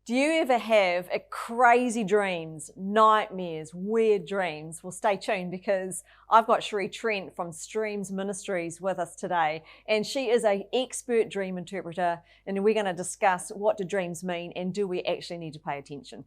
Do you ever have crazy dreams, nightmares, weird dreams? Well, stay tuned because I've got Cherie Trent from Streams Ministries with us today, and she is an expert dream interpreter, and we're going to discuss what do dreams mean and do we actually need to pay attention.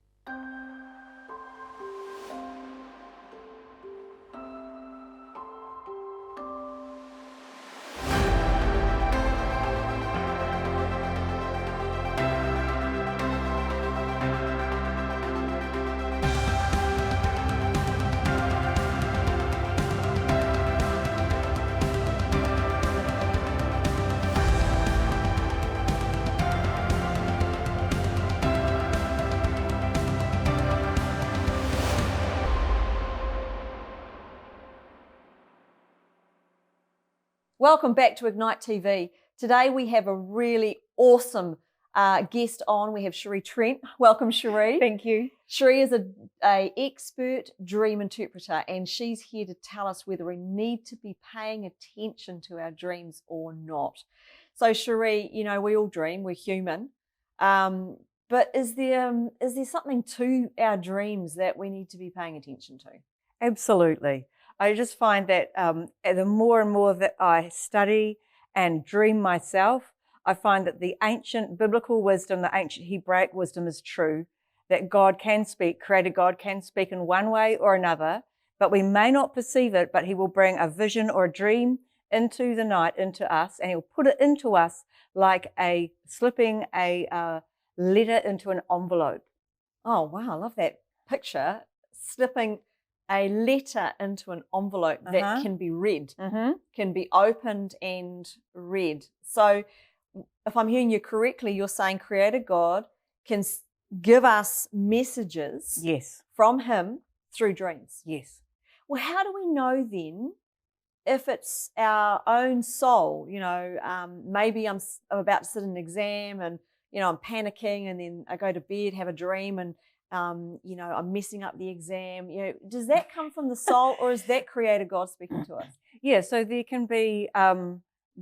Welcome back to Ignite TV. Today we have a really awesome guest on. We have Cherie Trent. Welcome, Cherie. Thank you. Cherie is an expert dream interpreter, and she's here to tell us whether we need to be paying attention to our dreams or not. So, Cherie, you know, we all dream. We're human. But is there something to our dreams that we need to be paying attention to? Absolutely. I just find that the more and more that I study and dream myself, I find that the ancient biblical wisdom, the ancient Hebraic wisdom is true, that God can speak, Creator God can speak in one way or another, but we may not perceive it, but He will bring a vision or a dream into the night, into us, and He'll put it into us like slipping a letter into an envelope. Oh, wow, I love that picture, slipping a letter into an envelope that can be read, can be opened and read. So if I'm hearing you correctly, you're saying Creator God can give us messages Yes. from Him through dreams. Yes. Well, how do we know then if it's our own soul? You know, maybe I'm about to sit an exam and, you know, I'm panicking, and then I go to bed, have a dream, and you know, I'm messing up the exam. You know, does that come from the soul, or is that Creator God speaking to us? Yeah, so there can be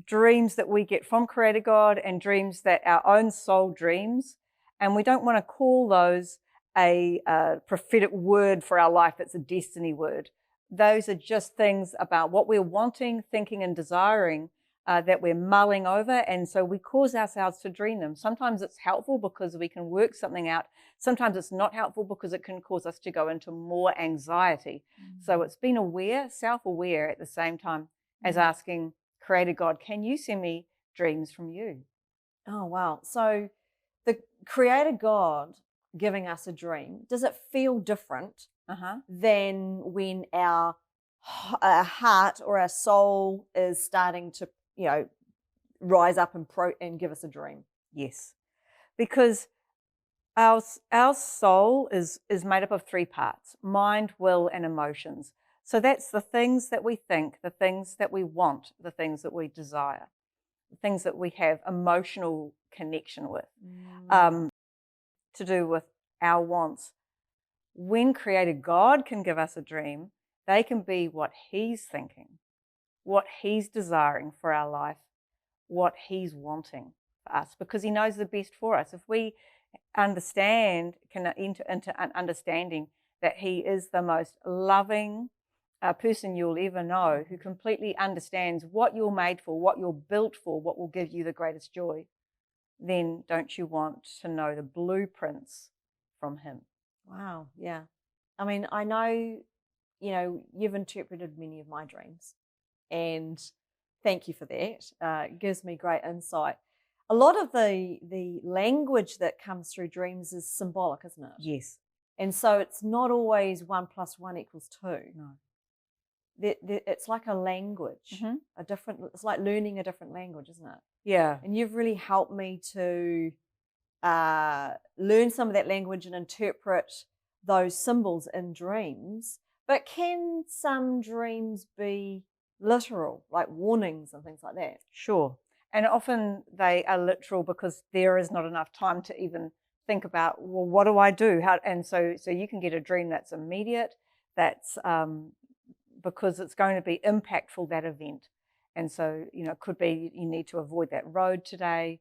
dreams that we get from Creator God and dreams that our own soul dreams, and we don't want to call those a prophetic word for our life. It's a destiny word. Those are just things about what we're wanting, thinking, and desiring that we're mulling over, and so we cause ourselves to dream them. Sometimes it's helpful because we can work something out. Sometimes it's not helpful because it can cause us to go into more anxiety. So it's being aware, self-aware at the same time as asking Creator God, can you send me dreams from you? Oh, wow. So the Creator God giving us a dream, does it feel different than when our heart or our soul is starting to, you know, rise up and give us a dream? Yes, because our soul is made up of three parts: mind, will, and emotions. So that's the things that we think, the things that we want, the things that we desire, the things that we have emotional connection with, to do with our wants. When Creator God can give us a dream, they can be what He's thinking, what He's desiring for our life, what He's wanting for us, because He knows the best for us. If we can enter into an understanding that He is the most loving person you'll ever know, who completely understands what you're made for, what you're built for, what will give you the greatest joy, then don't you want to know the blueprints from Him? Wow, yeah. I mean, I know, you know, you've interpreted many of my dreams, and thank you for that. It gives me great insight. A lot of the language that comes through dreams is symbolic, isn't it? Yes. And so it's not always 1 + 1 = 2. No. It's like a language, it's like learning a different language, isn't it? Yeah. And you've really helped me to learn some of that language and interpret those symbols in dreams. But can some dreams be literal, like warnings and things like that? Sure. And often they are literal because there is not enough time to even think about, well, what do I do? So you can get a dream that's immediate, that's because it's going to be impactful, that event. And so, you know, it could be you need to avoid that road today,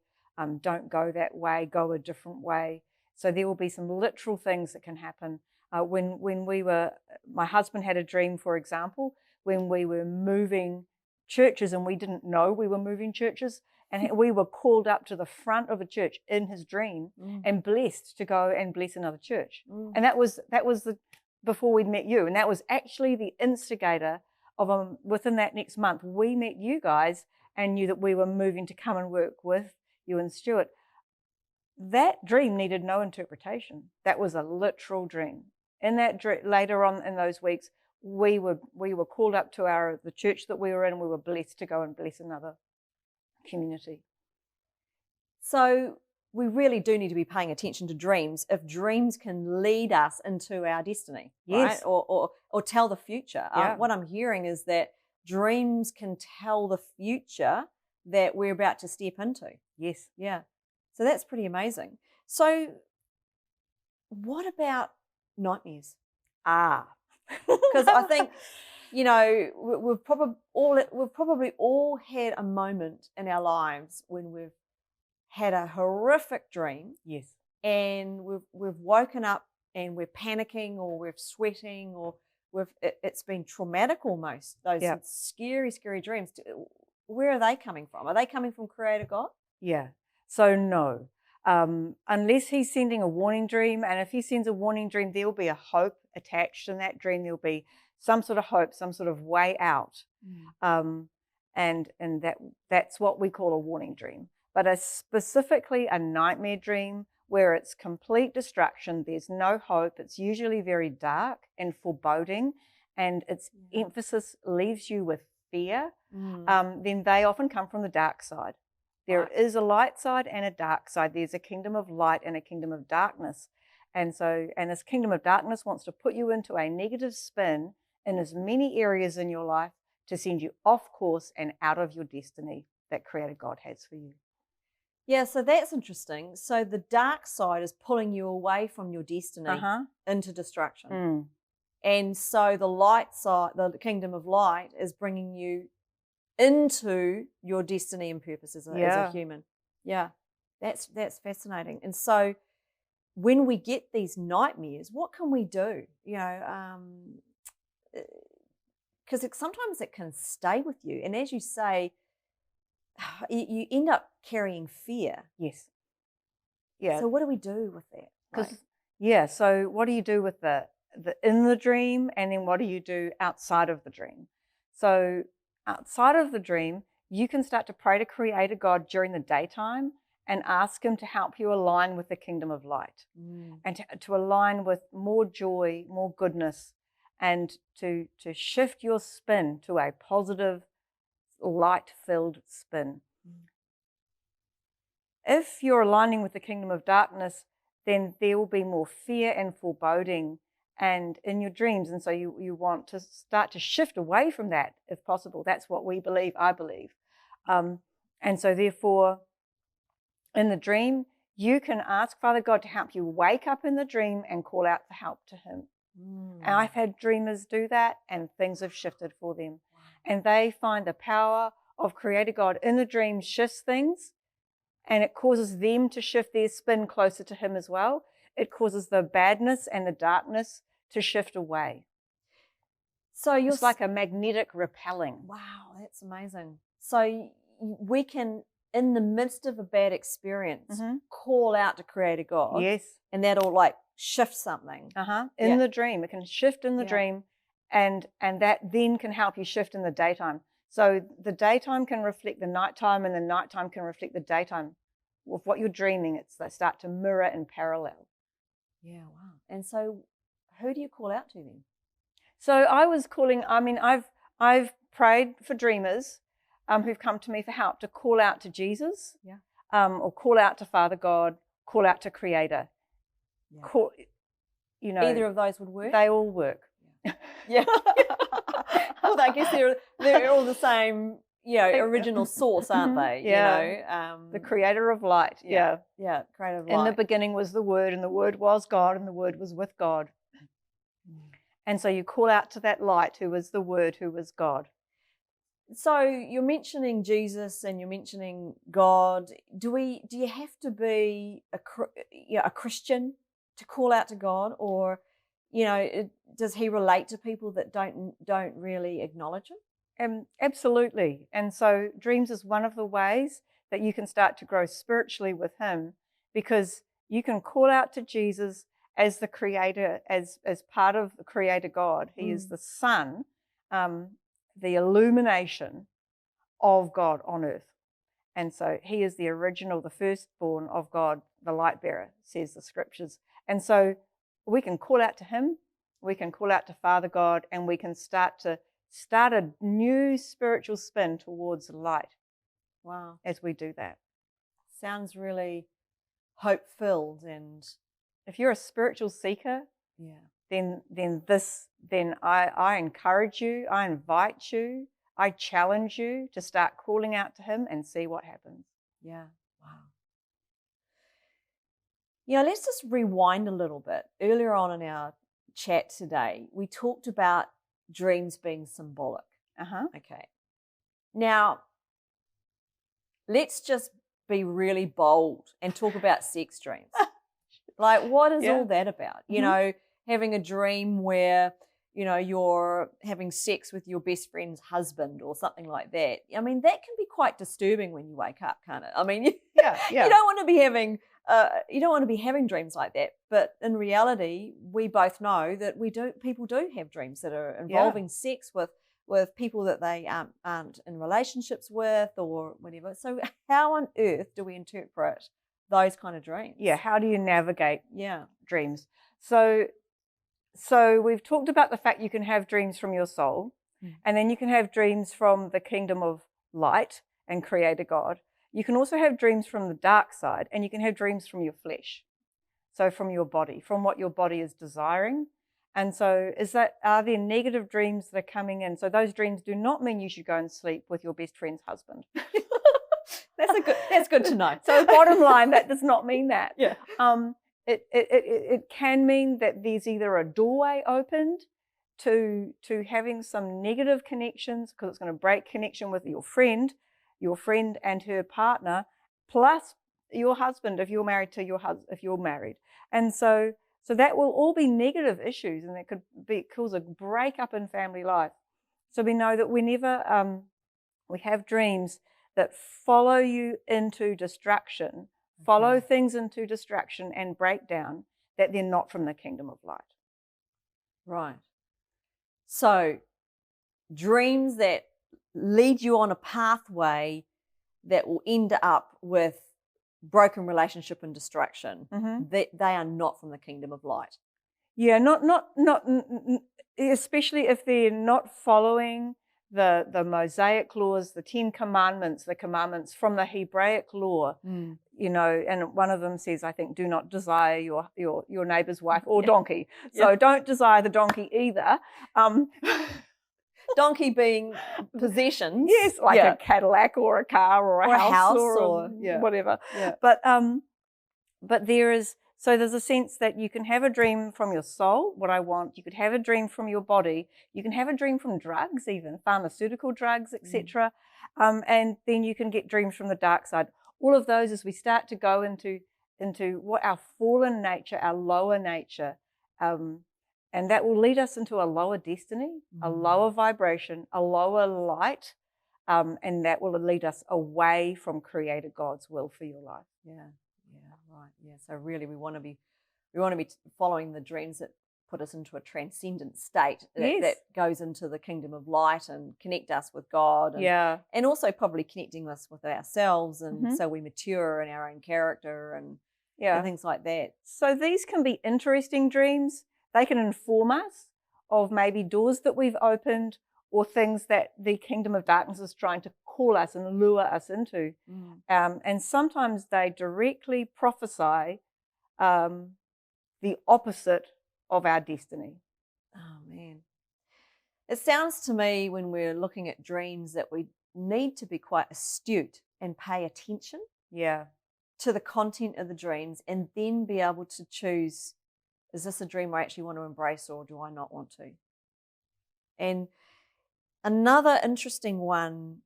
don't go that way, go a different way. So there will be some literal things that can happen. When my husband had a dream, for example, when we were moving churches and we didn't know we were moving churches, and we were called up to the front of a church in his dream and blessed to go and bless another church. And that was before we'd met you, and that was actually the instigator of within that next month we met you guys and knew that we were moving to come and work with you and Stuart. That dream needed no interpretation. That was a literal dream. In that later on in those weeks, we were called up to the church that we were in, and we were blessed to go and bless another community. So we really do need to be paying attention to dreams if dreams can lead us into our destiny, Yes. right? Or tell the future. Yeah. What I'm hearing is that dreams can tell the future that we're about to step into. Yes. Yeah. So that's pretty amazing. So what about nightmares? Because I think, you know, we've probably all had a moment in our lives when we've had a horrific dream. Yes. And we've woken up and we're panicking, or we're sweating, or it's been traumatic almost. Those scary, scary dreams. Where are they coming from? Are they coming from Creator God? Yeah. So no. Unless he's sending a warning dream, and if he sends a warning dream, there'll be a hope attached in that dream. There'll be some sort of hope, some sort of way out, and that's what we call a warning dream. But specifically a nightmare dream where it's complete destruction, there's no hope, it's usually very dark and foreboding, and its emphasis leaves you with fear, then they often come from the dark side. There is a light side and a dark side. There's a kingdom of light and a kingdom of darkness. And this kingdom of darkness wants to put you into a negative spin in as many areas in your life to send you off course and out of your destiny that Creator God has for you. Yeah, so that's interesting. So the dark side is pulling you away from your destiny into destruction. And so the light side, the kingdom of light, is bringing you into your destiny and purpose as a human. Yeah, that's fascinating. And so when we get these nightmares, what can we do? You know, because sometimes it can stay with you. And as you say, you end up carrying fear. Yes. Yeah. So what do we do with that? So what do you do with the in the dream, and then what do you do outside of the dream? So outside of the dream, you can start to pray to Creator God during the daytime and ask Him to help you align with the kingdom of light and to align with more joy, more goodness, and to shift your spin to a positive, light-filled spin. If you're aligning with the kingdom of darkness, then there will be more fear and foreboding and in your dreams. And so you want to start to shift away from that if possible. That's what we believe, I believe. And so therefore, in the dream, you can ask Father God to help you wake up in the dream and call out for help to Him. And I've had dreamers do that, and things have shifted for them. And they find the power of Creator God in the dream shifts things, and it causes them to shift their spin closer to Him as well. It causes the badness and the darkness to shift away. So it's like a magnetic repelling. Wow, that's amazing. So we can, in the midst of a bad experience, call out to Creator God. Yes. And that'll like shift something. In the dream. It can shift in the dream, and that then can help you shift in the daytime. So the daytime can reflect the nighttime, and the nighttime can reflect the daytime. With what you're dreaming, they start to mirror and parallel. Yeah, wow. And so who do you call out to then? So I was calling, I've prayed for dreamers who've come to me for help to call out to Jesus, or call out to Father God, call out to Creator. Yeah. Call, either of those would work? They all work. Yeah. Well, I guess they're all the same, original source, aren't they? Yeah. The Creator of light. Yeah. Yeah, Creator of light. In the beginning was the Word, and the Word was God, and the Word was with God. And so you call out to that light who was the Word, who was God. So you're mentioning Jesus and you're mentioning God. Do you have to be a Christian to call out to God, or does He relate to people that don't really acknowledge Him? Absolutely. And so dreams is one of the ways that you can start to grow spiritually with Him, because you can call out to Jesus as the creator, as part of the creator God. He is the sun, the illumination of God on earth. And so He is the original, the firstborn of God, the light bearer, says the scriptures. And so we can call out to Him, we can call out to Father God, and we can start a new spiritual spin towards light. Wow. As we do that. Sounds really hope-filled. And if you're a spiritual seeker, then I encourage you, I invite you, I challenge you to start calling out to Him and see what happens. Yeah. Wow. Let's just rewind a little bit. Earlier on in our chat today, we talked about dreams being symbolic. Okay. Now, let's just be really bold and talk about sex dreams. Like, what is all that about? Having a dream where, you're having sex with your best friend's husband or something like that. I mean, that can be quite disturbing when you wake up, can't it? I mean, you don't want to be having dreams like that. But in reality, we both know that people do have dreams that are involving sex with people that they aren't in relationships with or whatever. So how on earth do we interpret those kind of dreams? Yeah, how do you navigate dreams? So we've talked about the fact you can have dreams from your soul, and then you can have dreams from the kingdom of light and creator God. You can also have dreams from the dark side, and you can have dreams from your flesh. So from your body, from what your body is desiring. And so are there negative dreams that are coming in? So those dreams do not mean you should go and sleep with your best friend's husband. That's good to know. So bottom line, that does not mean that. Yeah. It can mean that there's either a doorway opened to having some negative connections, because it's going to break connection with your friend and her partner, plus your husband if you're married to if you're married. And so that will all be negative issues, and that could cause a breakup in family life. So we know that whenever we have dreams that follow you into distraction, follow things into distraction and breakdown, that they're not from the kingdom of light. Right. So dreams that lead you on a pathway that will end up with broken relationship and destruction, they are not from the kingdom of light. Yeah, not especially if they're not following the Mosaic laws, the 10 commandments, the commandments from the Hebraic law, and one of them says, I think, do not desire your neighbor's wife or donkey. So don't desire the donkey either. Donkey being possessions. Yes, like a Cadillac or a car or a house or whatever. Yeah. But there's a sense that you can have a dream from your soul, what I want. You could have a dream from your body. You can have a dream from drugs, even pharmaceutical drugs, etc. And then you can get dreams from the dark side. All of those, as we start to go into what our fallen nature, our lower nature, and that will lead us into a lower destiny, a lower vibration, a lower light, and that will lead us away from Creator God's will for your life. Right. Yeah. So really, we want to be following the dreams that put us into a transcendent state that goes into the kingdom of light and connect us with God. And also probably connecting us with ourselves, and so we mature in our own character and things like that. So these can be interesting dreams. They can inform us of maybe doors that we've opened or things that the kingdom of darkness is trying to call us and lure us into. And sometimes they directly prophesy the opposite of our destiny. Oh, man. It sounds to me, when we're looking at dreams, that we need to be quite astute and pay attention to the content of the dreams, and then be able to choose, is this a dream I actually want to embrace or do I not want to? And Another interesting one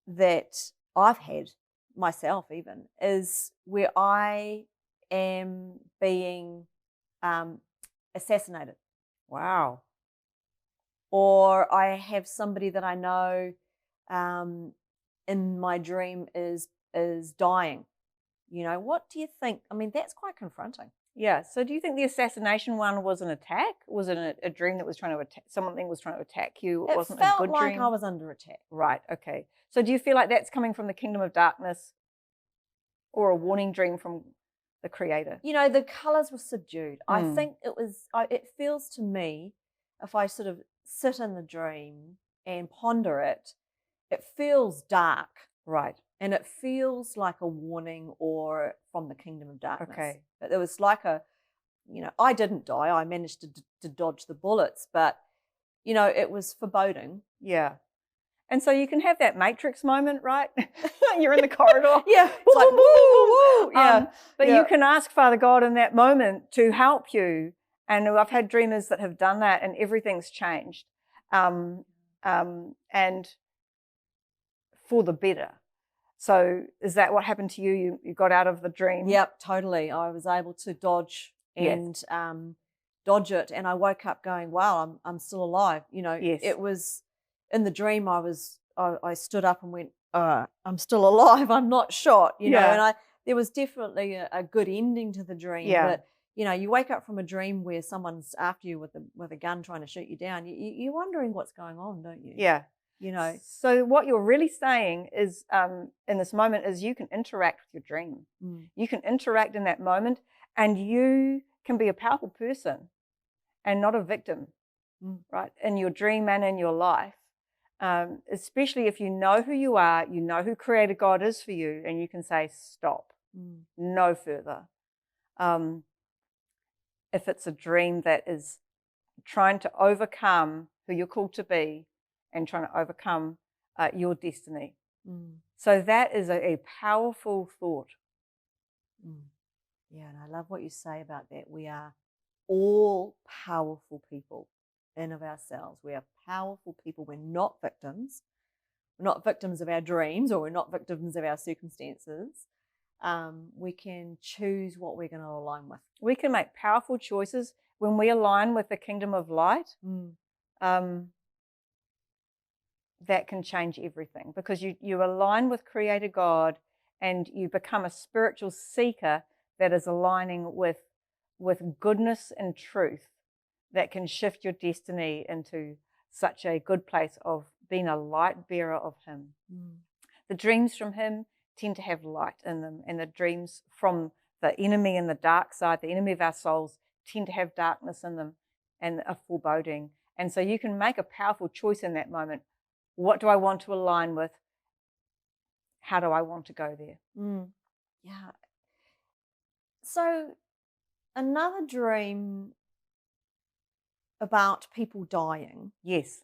that I've had myself even is where I am being assassinated, Wow. or I have somebody that I know um, in my dream is dying. You know, what do you think? I mean, that's quite confronting. Yeah. So do you think the assassination one was an attack? Was it a dream that was trying to attack, something was trying to attack you? It wasn't a felt good like dream? I was under attack. Right. Okay. So do you feel like that's coming from the kingdom of darkness or a warning dream from the creator? You know, the colors were subdued. I Mm. think it was, it feels to me, if I sort of sit in the dream and ponder it, it feels dark. Right. And it feels like a warning or from the kingdom of darkness. Okay. But there was like a, you know, I didn't die. I managed to dodge the bullets, but, you know, it was foreboding. Yeah. And so you can have that Matrix moment, right? You're in the corridor. Yeah. It's like, woo, woo. Yeah. But yeah. you can ask Father God in that moment to help you. And I've had dreamers that have done that and everything's changed. And for the better. So is that what happened to you? You got out of the dream? Yep, totally. I was able to dodge and dodge it. And I woke up going, wow, I'm still alive. You know, it was in the dream I stood up and went, I'm still alive. I'm not shot, you know, and there was definitely a good ending to the dream. But, you know, you wake up from a dream where someone's after you with a gun trying to shoot you down. You're wondering what's going on, don't you? Yeah. You know. So what you're really saying is in this moment is you can interact with your dream. Mm. You can interact in that moment and you can be a powerful person and not a victim, right, in your dream and in your life, especially if you know who you are, you know who Creator God is for you, and you can say, stop, no further. If it's a dream that is trying to overcome who you're called to be and trying to overcome your destiny. So that is a powerful thought. Yeah, and I love what you say about that. We are all powerful people in of ourselves. We are powerful people. We're not victims. We're not victims of our dreams, or we're not victims of our circumstances. We can choose what we're going to align with. We can make powerful choices when we align with the kingdom of light. That can change everything, because you align with Creator God and you become a spiritual seeker that is aligning with goodness and truth that can shift your destiny into such a good place of being a light bearer of Him. The dreams from Him tend to have light in them, and the dreams from the enemy and the dark side, the enemy of our souls, tend to have darkness in them and a foreboding. And so you can make a powerful choice in that moment. What do I want to align with? How do I want to go there? Yeah. So another dream about people dying. Yes.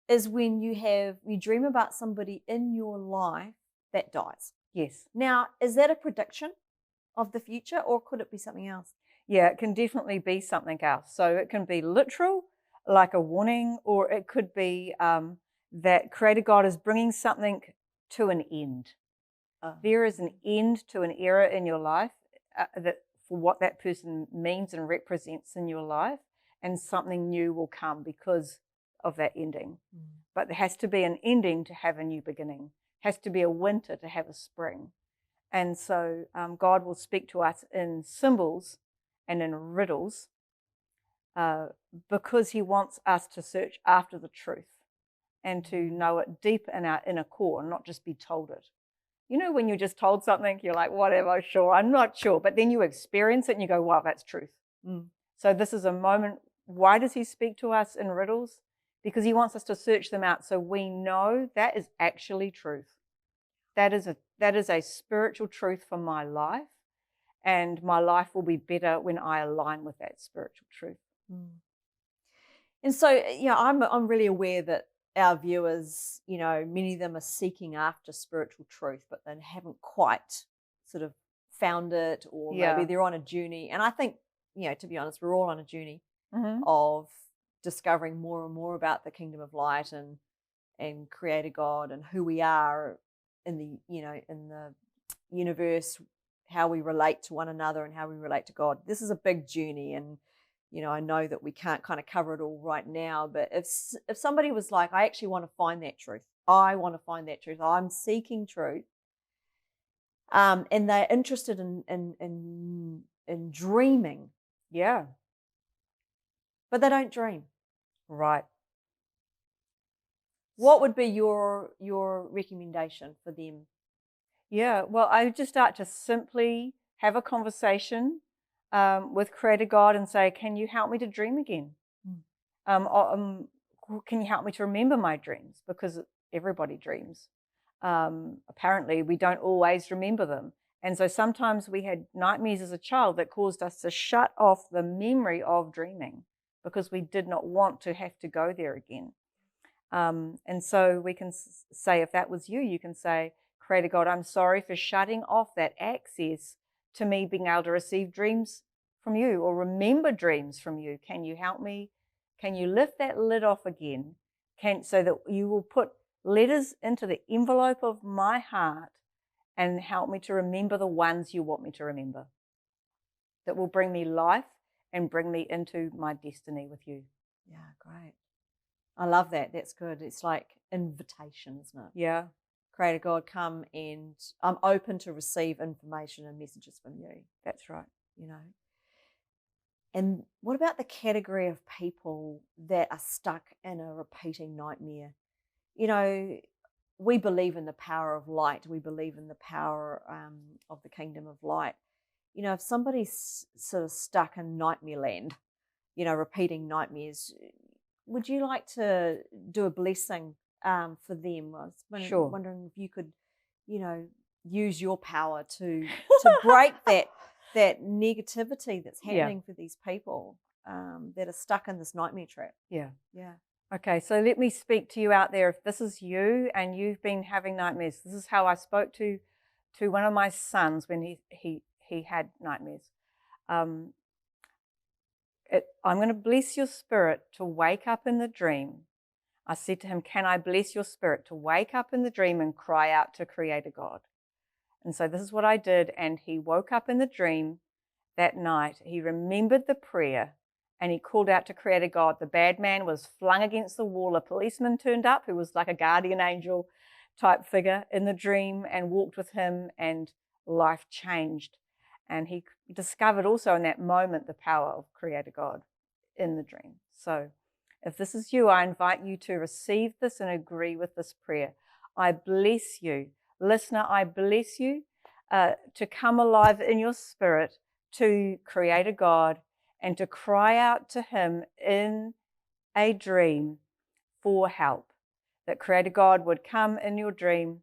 Is when you dream about somebody in your life that dies. Yes. Now, is that a prediction of the future, or could it be something else? Yeah, it can definitely be something else. So it can be literal, like a warning, or it could be that Creator God is bringing something to an end. There is an end to an era in your life that for what that person means and represents in your life, and something new will come because of that ending. But there has to be an ending to have a new beginning. Has to be a winter to have a spring. And so God will speak to us in symbols and in riddles because He wants us to search after the truth and to know it deep in our inner core and not just be told it. You know, when you're just told something, you're like, whatever, sure, I'm not sure. But then you experience it and you go, wow, that's truth. So this is a moment. Why does He speak to us in riddles? Because He wants us to search them out so we know that is actually truth. That is a spiritual truth for my life, and my life will be better when I align with that spiritual truth. And so, yeah, I'm really aware that our viewers, you know, many of them are seeking after spiritual truth, but they haven't quite sort of found it, or maybe they're on a journey. And I think, you know, to be honest, we're all on a journey of discovering more and more about the kingdom of light and and Creator God and who we are in the, in the universe, how we relate to one another and how we relate to God. This is a big journey, and I know that we can't kind of cover it all right now, but if somebody was like, I actually want to find that truth. I want to find that truth. I'm seeking truth. And they're interested in dreaming. Yeah. But they don't dream. Right. What would be your recommendation for them? Yeah, well, I would just start to simply have a conversation with Creator God and say, can you help me to dream again? Can you help me to remember my dreams? Because everybody dreams. Apparently, we don't always remember them. And so sometimes we had nightmares as a child that caused us to shut off the memory of dreaming because we did not want to have to go there again. And so we can say, if that was you, you can say, Creator God, I'm sorry for shutting off that access to me being able to receive dreams from you or remember dreams from you. Can you help me? Can you lift that lid off again? So that you will put letters into the envelope of my heart and help me to remember the ones you want me to remember, that will bring me life and bring me into my destiny with you. Yeah, great. I love that. That's good. It's like invitation, isn't it? Yeah. Creator God, come, and I'm open to receive information and messages from you. That's right. And what about the category of people that are stuck in a repeating nightmare? We believe in the power of light. We believe in the power of the kingdom of light. If somebody's sort of stuck in nightmare land, repeating nightmares, would you like to do a blessing for them? I was Sure. wondering if you could, use your power to break that negativity that's happening for these people that are stuck in this nightmare trap. Yeah. Yeah. Okay, so let me speak to you out there. If this is you and you've been having nightmares, this is how I spoke to one of my sons when he had nightmares. I'm going to bless your spirit to wake up in the dream. I said to him, can I bless your spirit to wake up in the dream and cry out to Creator God? And so this is what I did, and he woke up in the dream that night. He remembered the prayer, and he called out to Creator God. The bad man was flung against the wall. A policeman turned up who was like a guardian angel type figure in the dream and walked with him, and life changed. And he discovered also in that moment the power of Creator God in the dream. So if this is you, I invite you to receive this and agree with this prayer. I bless you. Listener, I bless you to come alive in your spirit to Creator God and to cry out to him in a dream for help. That Creator God would come in your dream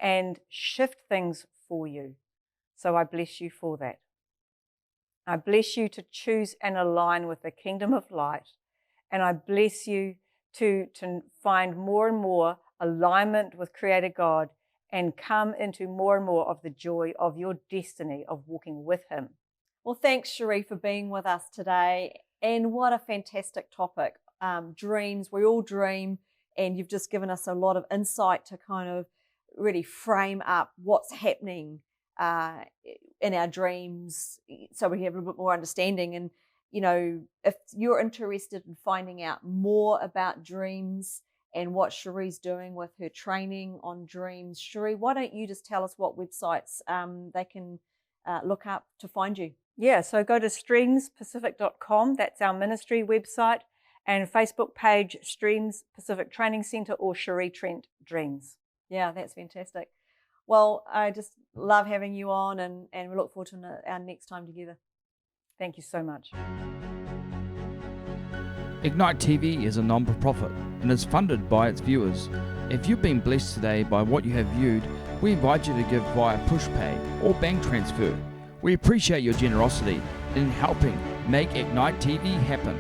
and shift things for you. So I bless you for that. I bless you to choose and align with the kingdom of light. And I bless you to find more and more alignment with Creator God and come into more and more of the joy of your destiny of walking with him. Well, thanks, Cherie, for being with us today. And what a fantastic topic. Dreams, we all dream, and you've just given us a lot of insight to kind of really frame up what's happening in our dreams so we have a little bit more understanding. And, if you're interested in finding out more about dreams and what Cherie's doing with her training on dreams, Cherie, why don't you just tell us what websites they can look up to find you? Yeah, so go to streamspacific.com. That's our ministry website, and Facebook page, Streams Pacific Training Center, or Cherie Trent Dreams. Yeah, that's fantastic. Well, I just love having you on, and we look forward to our next time together. Thank you so much. Ignite TV is a non-profit and is funded by its viewers. If you've been blessed today by what you have viewed, we invite you to give via PushPay or bank transfer. We appreciate your generosity in helping make Ignite TV happen.